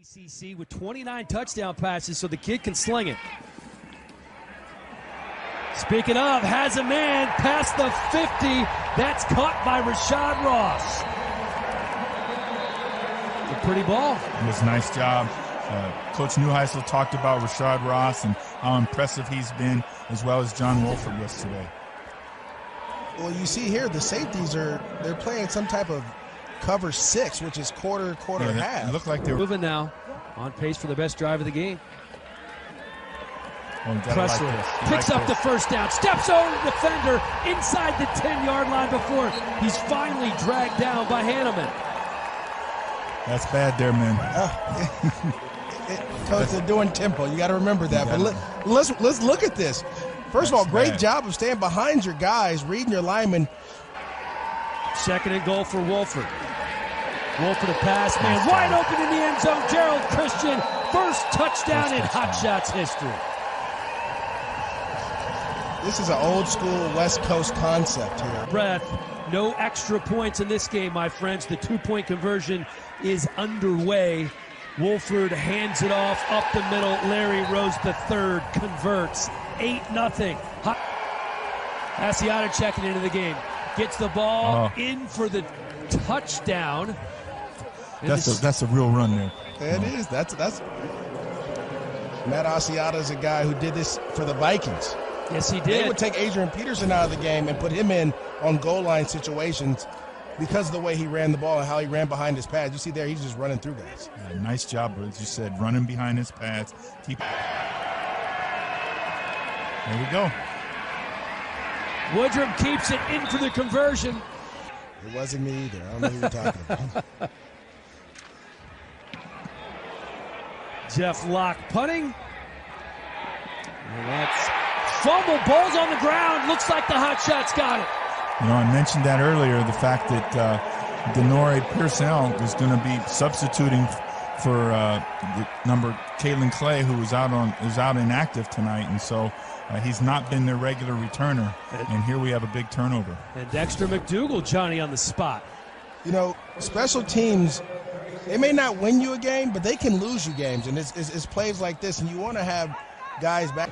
ACC with 29 touchdown passes, so the kid can sling it. Speaking of, has a man past the 50. That's caught by Rashad Ross. It's a pretty ball. It was a nice job. Coach Neuheisel talked about Rashad Ross and how impressive he's been, as well as John Wolford yesterday. Well, you see here, the safeties they're playing some type of cover 6, which is quarter, half. It looked like they were moving now, on pace for the best drive of the game. Pressure picks up the first down, steps over the defender inside the 10-yard line before he's finally dragged down by Hanneman. That's bad there, man. Coach, they're doing tempo. You got to remember that. But let's look at this. First of all, great job of staying behind your guys, reading your linemen. Second and goal for Wolford. Wolford a pass, man, wide open in the end zone. Gerald Christian, first touchdown in Hotshots history. This is an old school West Coast concept here. Breath, no extra points in this game, my friends. The 2-point conversion is underway. Wolford hands it off up the middle. Larry Rose III converts. 8-0. Asiata checking into the game. Gets the ball in for the touchdown. That's a real run there. It is. That's Matt Asiata is a guy who did this for the Vikings. Yes, he did. They would take Adrian Peterson out of the game and put him in on goal line situations because of the way he ran the ball and how he ran behind his pads. You see there, he's just running through guys. Yeah, nice job, as you said, running behind his pads. There we go. Woodrum keeps it in for the conversion. It wasn't me either. I don't know who you're talking about. Jeff Locke punting. And that's fumble. Ball's on the ground. Looks like the Hotshots got it. You know, I mentioned that earlier, the fact that Denore Pearsall is going to be substituting for the number Caitlin Clay, who is out inactive tonight, and so he's not been their regular returner. And here we have a big turnover. And Dexter McDougal, Johnny, on the spot. You know, special teams, they may not win you a game, but they can lose you games, and it's plays like this, and you want to have guys back.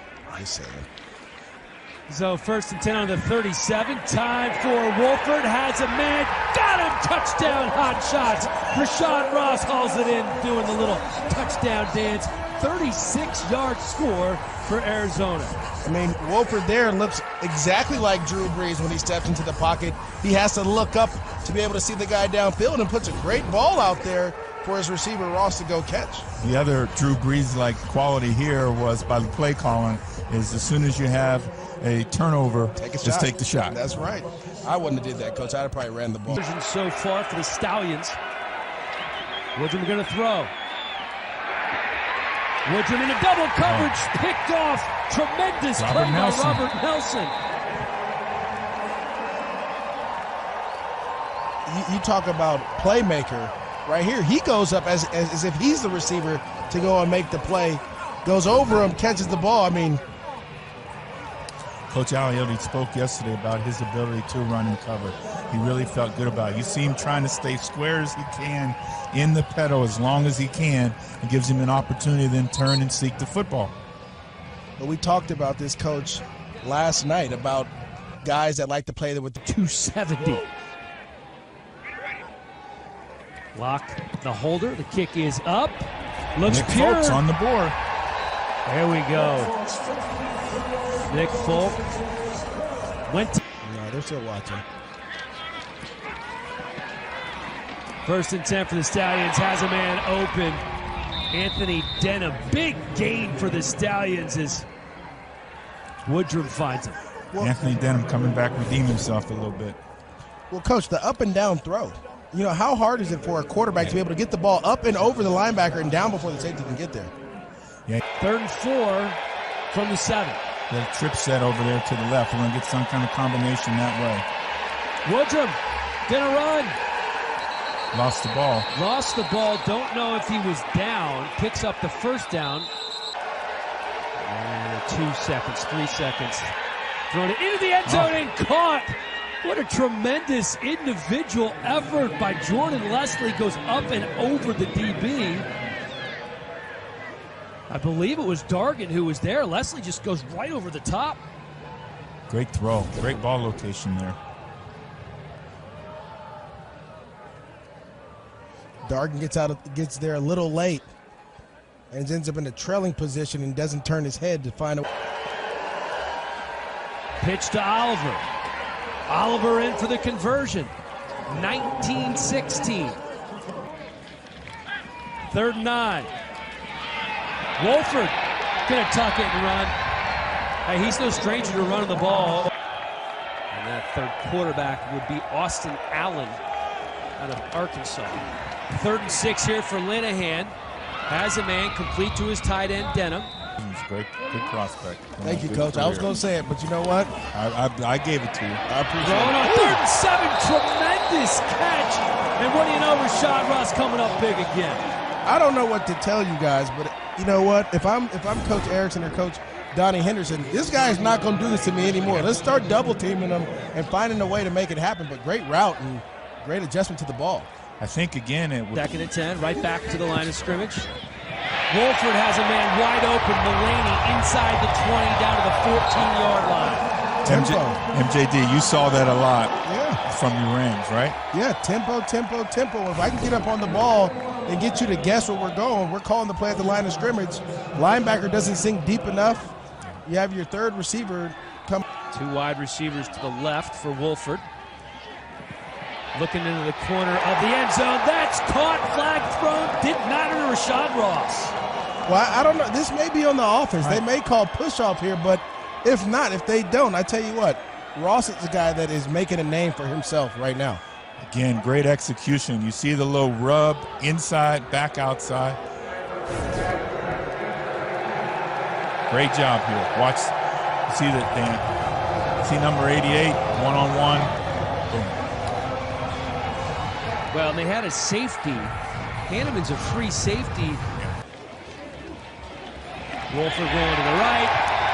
So 1st and 10 on the 37. Time for Wolford. Has a man. Got him. Touchdown, Hotshots. Rashad Ross hauls it in, doing the little touchdown dance. 36-yard score for Arizona. I mean, Wolford there looks exactly like Drew Brees when he steps into the pocket. He has to look up to be able to see the guy downfield and puts a great ball out there for his receiver Ross to go catch. The other Drew Brees-like quality here was by the play calling is as soon as you have a turnover, just take the shot. That's right. I wouldn't have did that, Coach. I'd have probably ran the ball. So far for the Stallions. Woodrum going to throw. Woodrum in a double coverage, picked off. Tremendous play by Robert Nelson. You talk about playmaker. Right here, he goes up as if he's the receiver to go and make the play. Goes over him, catches the ball. I mean, Coach Aliotti spoke yesterday about his ability to run and cover. He really felt good about it. You see him trying to stay square as he can in the pedal as long as he can. It gives him an opportunity to then turn and seek the football. But we talked about this, Coach, last night about guys that like to play with the 270. Locke, the holder. The kick is up. Looks Nick pure. Folk's on the board. There we go. Nick Folk went. No, they're still watching. 1st and 10 for the Stallions. Has a man open. Anthony Denham. Big gain for the Stallions as Woodrum finds him. Well, Anthony Denham coming back, redeem himself a little bit. Well, Coach, the up and down throw. You know, how hard is it for a quarterback to be able to get the ball up and over the linebacker and down before the safety can get there? Yeah. 3rd and 4 from the 7. The trip set over there to the left. We're going to get some kind of combination that way. Woodrum gonna run. Lost the ball. Lost the ball. Don't know if he was down. Picks up the first down. And 2 seconds, 3 seconds. Thrown it into the end zone and caught. What a tremendous individual effort by Jordan Leslie. Goes up and over the DB. I believe it was Dargan who was there. Leslie just goes right over the top. Great throw. Great ball location there. Dargan gets there a little late and ends up in a trailing position and doesn't turn his head to find a pitch to Oliver. Oliver in for the conversion. 19-16. 3rd and 9. Wolford gonna tuck it and run. Hey, he's no stranger to running the ball. And that third quarterback would be Austin Allen out of Arkansas. 3rd and 6 here for Linehan. Has a man complete to his tight end, Denham. He's a good prospect. Thank you, Coach. I was going to say it, but you know what? I gave it to you. I appreciate Throwing on it. 3rd and 7. Tremendous catch. And what do you know, Rashad Ross coming up big again. I don't know what to tell you guys, but you know what? If I'm Coach Erickson or Coach Donnie Henderson, this guy's not going to do this to me anymore. Let's start double teaming him and finding a way to make it happen. But great route and great adjustment to the ball. I think, again, it was... 2nd and 10, right back to the line of scrimmage. Wolford has a man wide open. Mullaney inside the 20 down to the 14-yard line. MJD, you saw that a lot from your Rams, right? Yeah, tempo. If I can get up on the ball and get you to guess where we're going, we're calling the play at the line of scrimmage. Linebacker doesn't sink deep enough. You have your third receiver come. 2 wide receivers to the left for Wolford. Looking into the corner of the end zone. That's caught, flag thrown. Didn't matter to Rashad Ross. Well, I don't know. This may be on the offense. They may call push off here, but if not, if they don't, I tell you what, Ross is the guy that is making a name for himself right now. Again, great execution. You see the little rub inside, back outside. Great job here. Watch. See that, Dan. See number 88, one-on-one. Well, and they had a safety. Hanneman's a free safety. Wolford going to the right.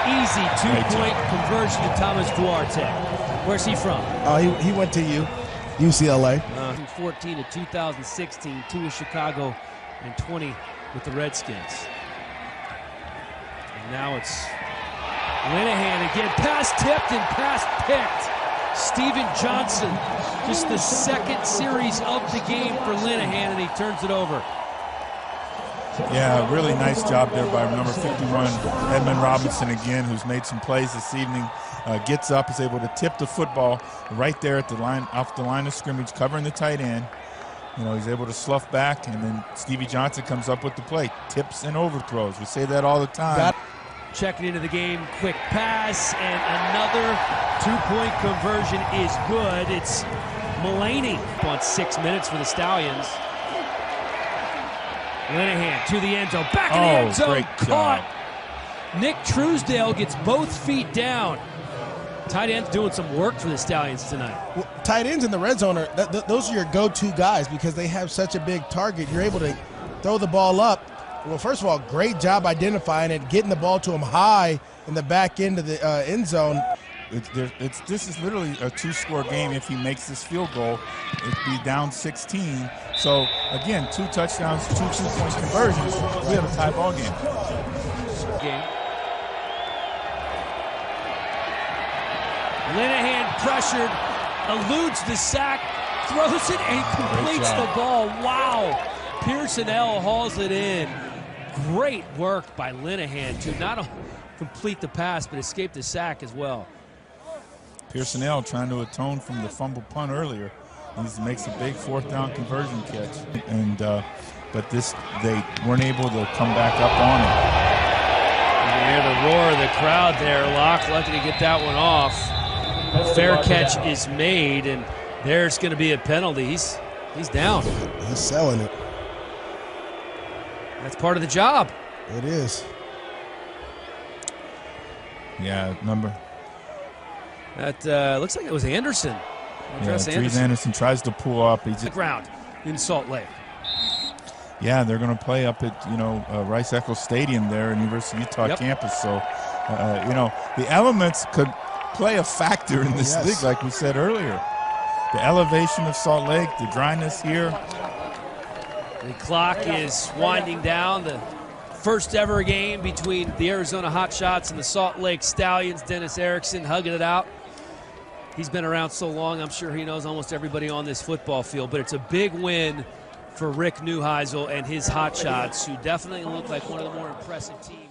Easy 2-point conversion to Thomas Duarte. Where's he from? He went to UCLA. From 14 to 2016, 2 with Chicago and 20 with the Redskins. And now it's Linehan again. Pass tipped and pass picked. Steven Johnson, just the 2nd series of the game for Linehan, and he turns it over. Yeah, really nice job there by number 51, Edmund Robinson again, who's made some plays this evening. Gets up, is able to tip the football right there at the line, off the line of scrimmage, covering the tight end. You know, he's able to slough back, and then Stevie Johnson comes up with the play. Tips and overthrows. We say that all the time. Checking into the game, quick pass, and another 2-point conversion is good. It's Mullaney on 6 minutes for the Stallions. Linehan to the end zone, back in the end zone, caught. Nick Truesdale gets both feet down. Tight end's doing some work for the Stallions tonight. Well, tight ends in the red zone, those are your go-to guys because they have such a big target. You're able to throw the ball up. Well, first of all, great job identifying it, getting the ball to him high in the back end of the end zone. This is literally a 2-score game. If he makes this field goal, it'd be down 16. So, again, 2 touchdowns, 2 2-point conversions. We have a tie ball game. Linehan pressured, eludes the sack, throws it, and completes the ball. Wow. Pearson L. hauls it in. Great work by Linehan to not only complete the pass, but escape the sack as well. Pearson L. trying to atone from the fumble punt earlier. He makes a big 4th down conversion catch. And but they weren't able to come back up on it. You hear the roar of the crowd there. Locke lucky to get that one off. Fair catch is made, and there's going to be a penalty. He's down. He's selling it. That's part of the job. It is. Yeah, number. That looks like it was Anderson. Dries Anderson tries to pull up. He's the ground in Salt Lake. Yeah, they're going to play up at Rice-Eccles Stadium there, University of Utah campus. So, the elements could play a factor in this league, like we said earlier. The elevation of Salt Lake, the dryness here. The clock is winding down. The First ever game between the Arizona Hotshots and the Salt Lake Stallions. Dennis Erickson hugging it out. He's been around so long, I'm sure he knows almost everybody on this football field. But it's a big win for Rick Neuheisel and his Hotshots, who definitely look like one of the more impressive teams.